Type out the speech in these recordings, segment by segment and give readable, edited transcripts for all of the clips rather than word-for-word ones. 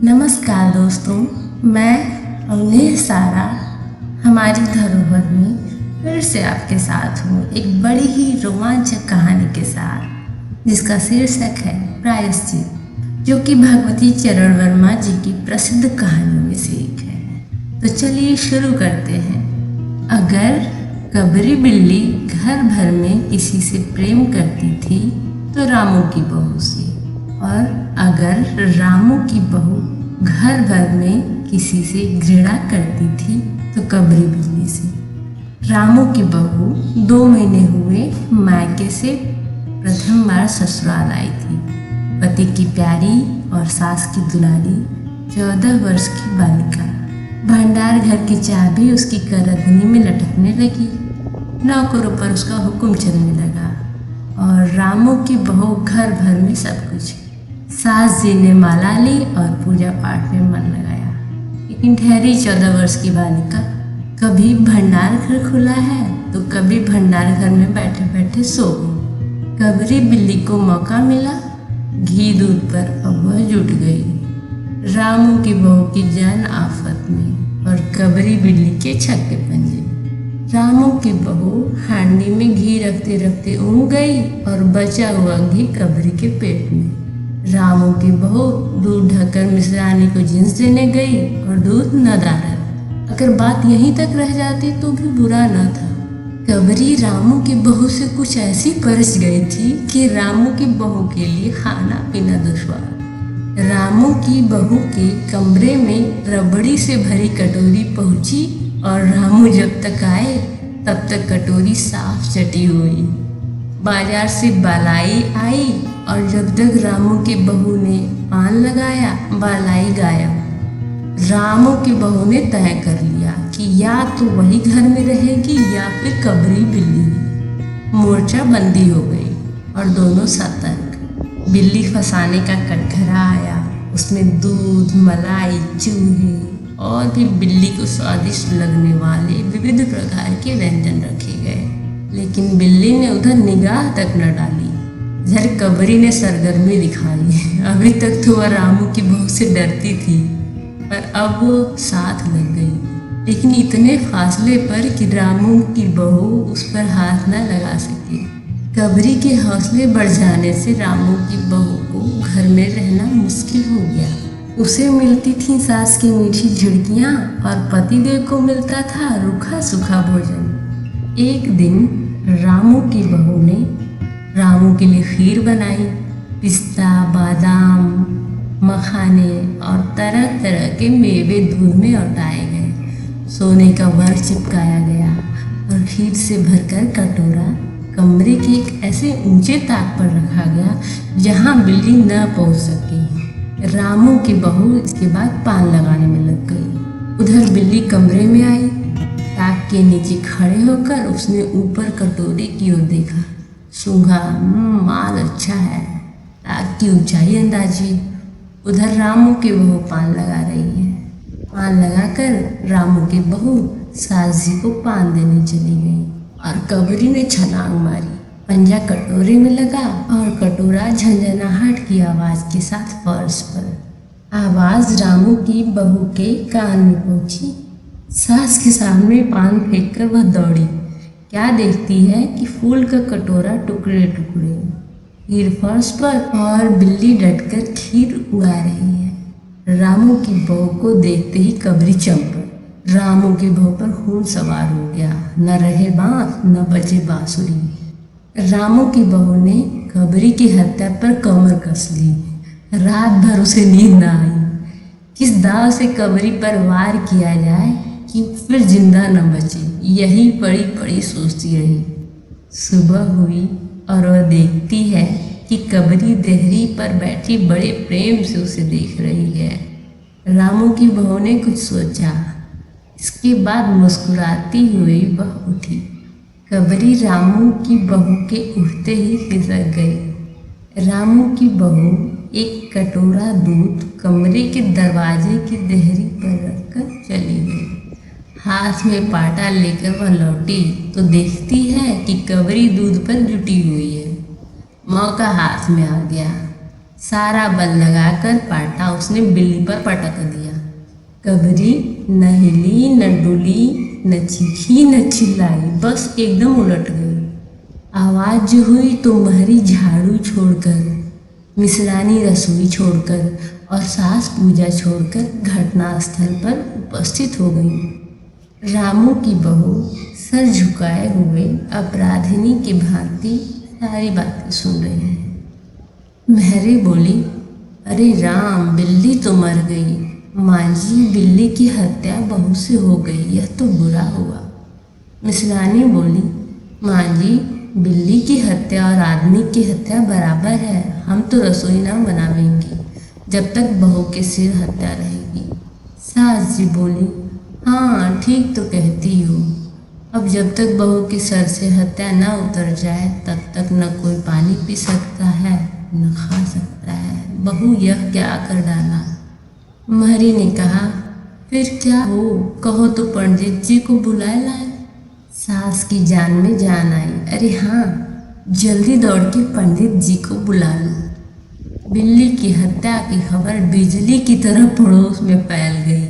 नमस्कार दोस्तों, मैं अवनीश सारा हमारी धरोहर में फिर से आपके साथ हूँ एक बड़ी ही रोमांचक कहानी के साथ, जिसका शीर्षक है प्रायश्चित, जो कि भगवती चरण वर्मा जी की प्रसिद्ध कहानियों में से एक है। तो चलिए शुरू करते हैं। अगर कबरी बिल्ली घर भर में किसी से प्रेम करती थी तो रामू की बहू से, और अगर रामू की बहू घर भर में किसी से घृणा करती थी तो कबरी बिल्ली से। रामू की बहू 2 महीने हुए मायके से प्रथम बार ससुराल आई थी। पति की प्यारी और सास की दुलारी 14 वर्ष की बालिका भंडार घर की चाबी उसकी करधनी में लटकने लगी। नौकरों पर उसका हुक्म चलने लगा और रामू की बहू घर भर में सब कुछ। सास जी ने माला ली और पूजा पाठ में मन लगाया, लेकिन ठहरी 14 वर्ष की बालिका कभी भंडार घर खुला है तो कभी भंडार घर में बैठे बैठे सो गई। कबरी बिल्ली को मौका मिला, घी दूध पर अब वह जुट गई। रामू की बहू की जान आफत में और कबरी बिल्ली के छक्के पंजे। रामू की बहू हांडी में घी रखते रखते ऊँग गई और बचा हुआ घी कबरी के पेट में। रामू की बहू दूध ढककर मिश्रानी को जींस देने गई और दूध न डाला। अगर बात यहीं तक रह जाती तो भी बुरा न था। कबरी रामू की बहू से कुछ ऐसी परस गई थी कि रामू की बहू के लिए खाना पीना दुश्वार। रामू की बहू के कमरे में रबड़ी से भरी कटोरी पहुंची और रामू जब तक आए तब तक कटोरी साफ चटी हुई। बाजार से बालाई आई और जब तक रामू की बहू ने पान लगाया बालाई गायब। रामू की बहू ने तय कर लिया कि या तो वही घर में रहेगी या फिर कबरी बिल्ली। मोर्चा बंदी हो गई और दोनों सतर्क। बिल्ली फंसाने का कटघरा आया, उसमें दूध, मलाई, चूहे और भी बिल्ली को स्वादिष्ट लगने वाले विविध प्रकार के व्यंजन रखे गए, लेकिन बिल्ली ने उधर निगाह तक न डाली। इधर कबरी ने सरगर्मी दिखाई। अभी तक तो वह रामू की बहू से डरती थी, पर अब वो साथ लग गई, लेकिन इतने फासले पर कि रामू की बहू उस पर हाथ न लगा सकी। कबरी के हौसले बढ़ जाने से रामू की बहू को घर में रहना मुश्किल हो गया। उसे मिलती थी सास की मीठी झिड़कियाँ और पतिदेव को मिलता था रूखा सूखा भोजन। एक दिन रामू की बहू ने रामू के लिए खीर बनाई। पिस्ता, बादाम, मखाने और तरह तरह के मेवे दूध में औटाए गए। सोने का वर्क चिपकाया गया और खीर से भरकर कटोरा कमरे के एक ऐसे ऊंचे ताक पर रखा गया जहां बिल्ली न पहुंच सकी। रामू की बहू इसके बाद पान लगाने में लग गई। उधर बिल्ली कमरे में आई। ताक के नीचे खड़े होकर उसने ऊपर कटोरे की ओर देखा। सूंघा, माल अच्छा है। ताक की ऊंचाई अंदाजी। उधर रामू की बहू पान लगा रही है। पान लगाकर रामू की बहू सास जी को पान देने चली गई और कबरी ने छलांग मारी। पंजा कटोरे में लगा और कटोरा झंझनाहट की आवाज के साथ फर्श पर। आवाज रामू की बहू के कान में पहुंची। सास के सामने पान फेंक कर वह दौड़ी। क्या देखती है कि फूल का कटोरा टुकड़े टुकड़े, खीर फर्श पर और बिल्ली डटकर खीर उड़ा रही है। रामू की बहू को देखते ही कबरी चंपट। रामू की बहू पर खून सवार हो गया। न रहे बांस न बचे बांसुरी। रामू की बहू ने कबरी की हत्या पर कमर कस ली। रात भर उसे नींद न आई। किस दाव से कबरी पर वार किया जाए कि फिर जिंदा न बचे, यही पड़ी पड़ी सोचती रही। सुबह हुई और वह देखती है कि कबरी देहरी पर बैठी बड़े प्रेम से उसे देख रही है। रामू की बहू ने कुछ सोचा। इसके बाद मुस्कुराती हुई वह उठी। कबरी रामू की बहू के उठते ही खिसक गई। रामू की बहू एक कटोरा दूध कमरे के दरवाजे की देहरी पर रखकर चली गई। हाथ में पाटा लेकर वह लौटी तो देखती है कि कबरी दूध पर जुटी हुई है। मौका हाथ में आ गया। सारा बल लगाकर पाटा उसने बिल्ली पर पटक दिया। कबरी न हिली न डुली न चीखी न चिल्लाई, बस एकदम उलट गई। आवाज़ जो हुई तो महरी झाड़ू छोड़कर, मिसरानी रसोई छोड़कर और सास पूजा छोड़कर घटनास्थल पर उपस्थित हो गई। रामू की बहू सर झुकाए हुए अपराधिनी की भांति सारी बातें सुन रही है। महरी बोली, अरे राम, बिल्ली तो मर गई। माँ जी, बिल्ली की हत्या बहू से हो गई, यह तो बुरा हुआ। मिसरानी बोली, माँ जी, बिल्ली की हत्या और आदमी की हत्या बराबर है। हम तो रसोई ना बनावेंगे जब तक बहू के सिर हत्या रहेगी। सास जी बोली, हाँ ठीक तो कहती हो। अब जब तक बहू के सर से हत्या न उतर जाए तब तक न कोई पानी पी सकता है न खा सकता है। बहू यह क्या कर डाला। महरी ने कहा, फिर क्या हो, कहो तो पंडित जी को बुलाए लाए। सास की जान में जान आई। अरे हाँ, जल्दी दौड़ के पंडित जी को बुला लो। बिल्ली की हत्या की खबर बिजली की तरह पड़ोस में फैल गई।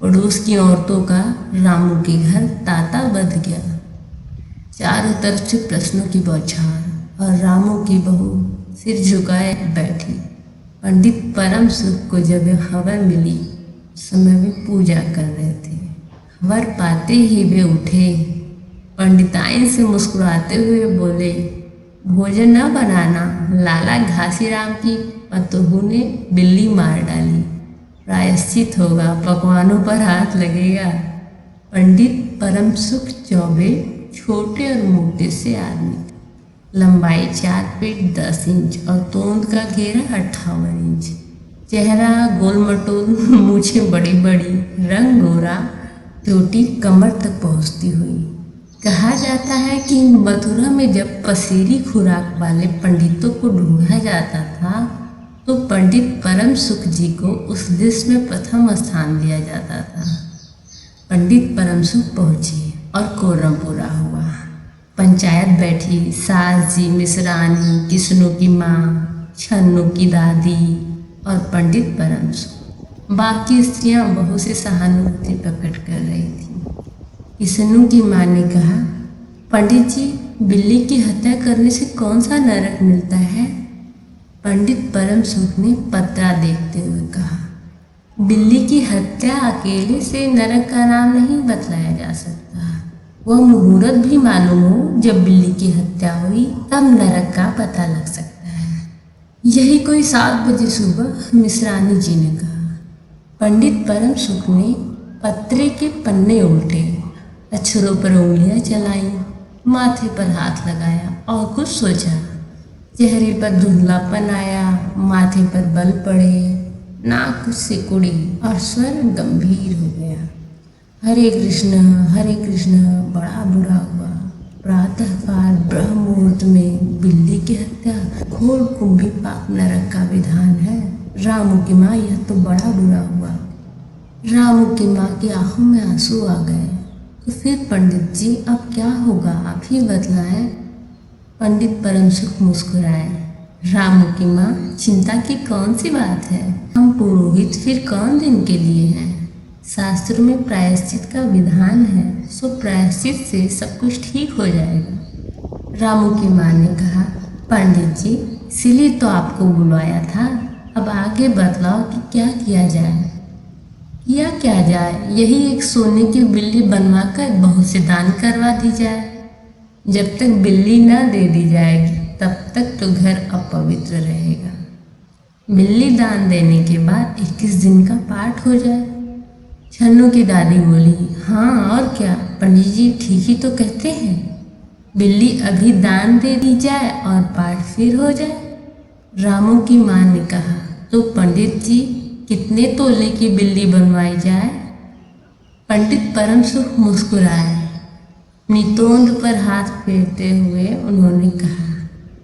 पड़ोस की औरतों का रामू के घर तांता बध गया। चारों तरफ से प्रश्नों की बौछार और रामू की बहू सिर झुकाए बैठी। पंडित परम सुख को जब यह खबर मिली उस समय वे पूजा कर रहे थे। खबर पाते ही वे उठे, पंडिताइन से मुस्कुराते हुए बोले, भोजन न बनाना, लाला घासीराम की पतोहू ने बिल्ली मार डाली, प्रायश्चित होगा, पकवानों पर हाथ लगेगा। पंडित परम सुख चौबे छोटे और मोटे से आदमी, लंबाई 4 फीट 10 इंच और तोंद का घेरा 58 इंच, चेहरा गोलमटोल, मूछें बड़ी बड़ी, रंग गोरा, चोटी कमर तक पहुँचती हुई। कहा जाता है कि मथुरा में जब पसेरी खुराक वाले पंडितों को ढूंढा जाता था तो पंडित परम सुख जी को उस लिस्ट में प्रथम स्थान दिया जाता था। पंडित परम सुख पहुँचे और कोरम पूरा हुआ। पंचायत बैठी। सास जी, मिसरानी, किस्नों की माँ, छन्नों की दादी और पंडित परम सुख। बाकी स्त्रियाँ बहू से सहानुभूति प्रकट कर रही थी। किस्नों की माँ ने कहा, पंडित जी, बिल्ली की हत्या करने से कौन सा नरक मिलता है। पंडित परम सुख ने पत्रा देखते हुए कहा, बिल्ली की हत्या अकेले से नरक का नाम नहीं बतलाया जा सकता। वह मुहूर्त भी मालूम हो जब बिल्ली की हत्या हुई तब नरक का पता लग सकता है। यही कोई 7 बजे सुबह मिसरानी जी ने कहा। पंडित परम सुख ने पत्रे के पन्ने उल्टे, अक्षरों पर उंगलियां चलाई, माथे पर हाथ लगाया और कुछ सोचा। चेहरे पर धुंधलापन आया, माथे पर बल पड़े, नाक कुछ सिकुड़ी और स्वर गंभीर हो गया। हरे कृष्ण, बड़ा बुरा हुआ। प्रातःकाल ब्रह्म मुहूर्त में बिल्ली की हत्या घोर कुंभी पाप नरक का विधान है। रामू की माँ, यह तो बड़ा बुरा हुआ। रामू की माँ की आंखों में आंसू आ गए। तो फिर पंडित जी, अब क्या होगा, आप ही बतलाएं। पंडित परम सुख मुस्कुराए। रामू की माँ, चिंता की कौन सी बात है, हम पुरोहित फिर कौन दिन के लिए हैं। शास्त्रों में प्रायश्चित का विधान है, सो प्रायश्चित से सब कुछ ठीक हो जाएगा। रामू की माँ ने कहा, पंडित जी, इसीलिए तो आपको बुलाया था। अब आगे बतलाओ कि क्या किया जाए। किया क्या जाए, यही एक सोने की बिल्ली बनवा कर बहू से दान करवा दी जाए। जब तक बिल्ली न दे दी जाएगी तब तक तो घर अपवित्र रहेगा। बिल्ली दान देने के बाद 21 दिन का पाठ हो जाए। छन्नू की दादी बोली, हाँ और क्या, पंडित जी ठीक ही तो कहते हैं। बिल्ली अभी दान दे दी जाए और पाठ फिर हो जाए। रामू की माँ ने कहा, तो पंडित जी कितने तोले की बिल्ली बनवाई जाए। पंडित परम सुख मुस्कुराए। अपनी तोंद पर हाथ फेरते हुए उन्होंने कहा,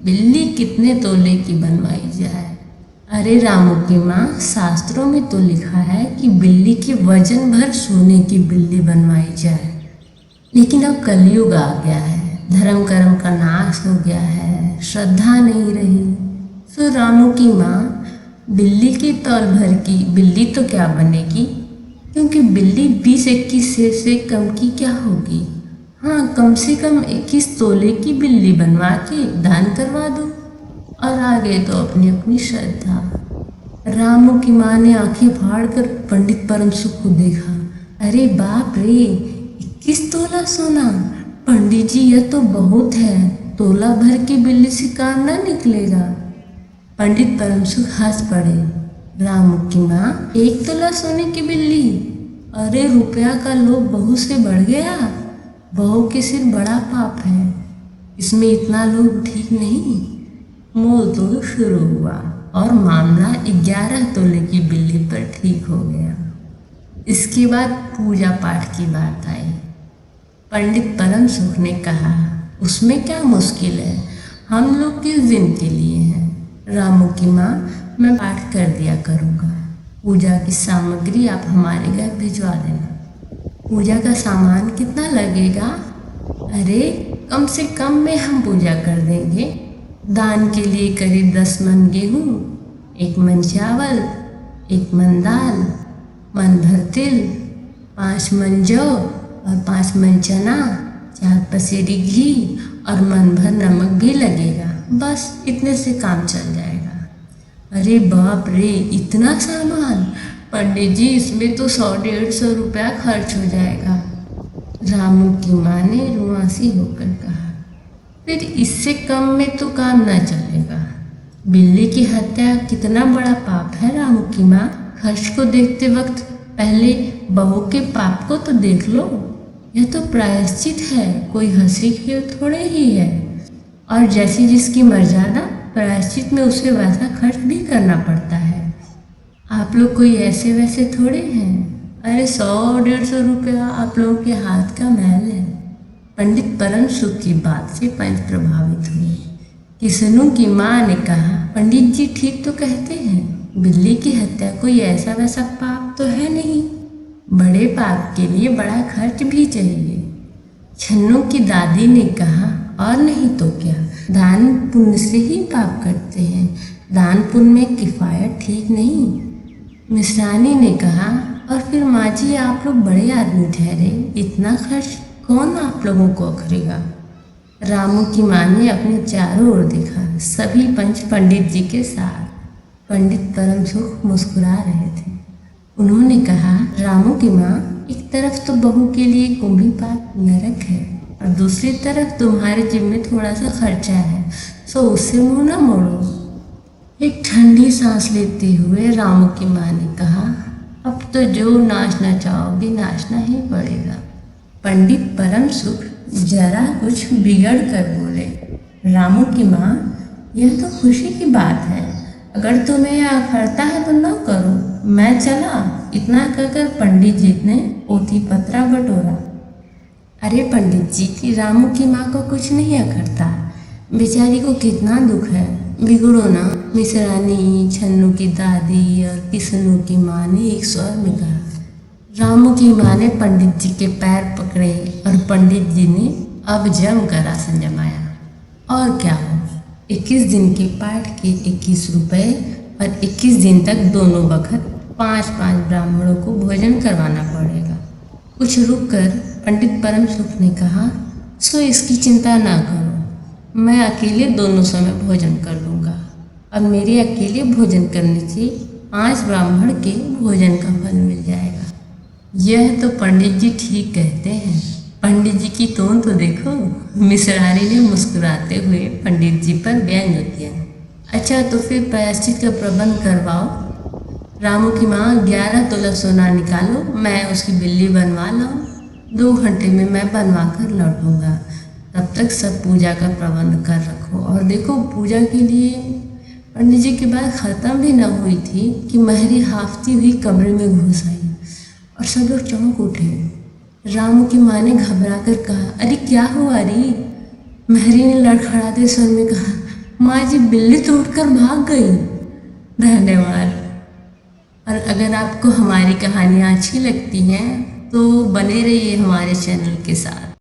बिल्ली कितने तोले की बनवाई जाए। अरे रामू की माँ, शास्त्रों में तो लिखा है कि बिल्ली के वजन भर सोने की बिल्ली बनवाई जाए। लेकिन अब कलयुग आ गया है, धर्म कर्म का नाश हो गया है, श्रद्धा नहीं रही। सो रामू की माँ, बिल्ली की तौल भर की बिल्ली तो क्या बनेगी, क्योंकि बिल्ली 20-21 से कम की क्या होगी। हाँ, कम से कम 21 तोले की बिल्ली बनवा के दान करवा दो, और आगे तो अपनी अपनी श्रद्धा। रामू की माँ ने आंखें फाड़ कर पंडित परम सुख को देखा। अरे बाप रे, 21 तोला सोना! पंडित जी, यह तो बहुत है, तोला भर की बिल्ली से काम ना निकलेगा। पंडित परम सुख हंस पड़े। रामू की माँ, 1 तोला सोने की बिल्ली? अरे रुपया का लोभ बहू से बढ़ गया। बहू के सिर बड़ा पाप है, इसमें इतना लोभ ठीक नहीं। मोल तो शुरू हुआ और मामला 11 तोले की बिल्ली पर ठीक हो गया। इसके बाद पूजा पाठ की बात आई। पंडित परम सुख ने कहा, उसमें क्या मुश्किल है, हम लोग किस दिन के लिए हैं। रामू की माँ, मैं पाठ कर दिया करूँगा, पूजा की सामग्री आप हमारे घर भिजवा देना। पूजा का सामान कितना लगेगा? अरे कम से कम में हम पूजा कर देंगे। दान के लिए करीब 10 मन गेहूँ, 1 मन चावल, 1 मन दाल, मन भर तिल, 5 मन जौ और 5 मन चना, 4 पसेरी घी और मन भर नमक भी लगेगा। बस इतने से काम चल जाएगा। अरे बाप रे, इतना सामान! पंडित जी, इसमें तो 100-150 रुपया खर्च हो जाएगा। रामू की माँ ने रुआंसी होकर कहा, फिर इससे कम में तो काम ना चलेगा। बिल्ली की हत्या कितना बड़ा पाप है रामू की माँ। खर्च को देखते वक्त पहले बहू के पाप को तो देख लो। यह तो प्रायश्चित है, कोई हंसी खेल थोड़े ही है। और जैसी जिसकी मर्यादा, प्रायश्चित में उसे वैसा खर्च भी करना पड़ता है। आप लोग कोई ऐसे वैसे थोड़े हैं। अरे 100-150 रुपया आप लोगों के हाथ का मैल है। पंडित परम सुख की बात से पंच प्रभावित हुए। किसनू की माँ ने कहा, पंडित जी ठीक तो कहते हैं, बिल्ली की हत्या कोई ऐसा वैसा पाप तो है नहीं। बड़े पाप के लिए बड़ा खर्च भी चाहिए। छन्नू की दादी ने कहा, और नहीं तो क्या, दान पुण्य से ही पाप करते हैं, दान पुण्य में किफ़ायत ठीक नहीं। मिश्रानी ने कहा, और फिर माँ जी आप लोग बड़े आदमी ठहरे, इतना खर्च कौन आप लोगों को अखरेगा। रामू की माँ ने अपने चारों ओर देखा, सभी पंच पंडित जी के साथ। पंडित परम सुख मुस्कुरा रहे थे। उन्होंने कहा, रामू की माँ, एक तरफ तो बहू के लिए कुंभी पात नरक है और दूसरी तरफ तुम्हारे जिम में थोड़ा सा खर्चा है, सो उससे मुंह ना मोड़ो। एक ठंडी सांस लेते हुए रामू की माँ ने कहा, अब तो जो नाचना चाहोगे नाचना ही पड़ेगा। पंडित परम सुख जरा कुछ बिगड़ कर बोले, रामू की माँ, यह तो खुशी की बात है, अगर तुम्हें यह अखरता है तो न करो, मैं चला। इतना कहकर पंडित जी ने पोथी पत्रा बटोरा। अरे पंडित जी, की रामू की माँ को कुछ नहीं अखरता, बेचारी को कितना दुख है, बिगड़ो ना। मिश्रानी, छन्नू की दादी और किसनू की माँ ने एक स्वर में कहा। रामू की माँ ने पंडित जी के पैर पकड़े और पंडित जी ने अब जम कर आसन जमाया। और क्या हो, 21 दिन के पाठ के 21 रुपये और 21 दिन तक दोनों वक्त 5-5 ब्राह्मणों को भोजन करवाना पड़ेगा। कुछ रुक कर पंडित परम सुख ने कहा, सो इसकी चिंता ना करो, मैं अकेले दोनों समय भोजन कर लूँगा। अब मेरे अकेले भोजन करने से 5 ब्राह्मण के भोजन का फल मिल जाएगा। यह तो पंडित जी ठीक कहते हैं। पंडित जी की टोन तो देखो। मिश्रानी ने मुस्कुराते हुए पंडित जी पर व्यंग्य किया। अच्छा, तो फिर प्रायश्चित का प्रबंध करवाओ। रामू की माँ, 11 तोला सोना निकालो, मैं उसकी बिल्ली बनवा लाऊं। 2 घंटे में मैं बनवा कर लौटूंगा। तब तक सब पूजा का प्रबंध कर रखो। और देखो, पूजा के लिए पंडित जी की बात ख़त्म भी न हुई थी कि महरी हाफती हुई कमरे में घुस आई और सब लोग चौंक उठे। रामू की माँ ने घबरा कर कहा, अरे क्या हुआ री? महरी ने लड़खड़ाते स्वर में कहा, माँ जी, बिल्ली तो उठकर भाग गई। धन्यवाद। और अगर आपको हमारी कहानियाँ अच्छी लगती हैं तो बने रहिए हमारे चैनल के साथ।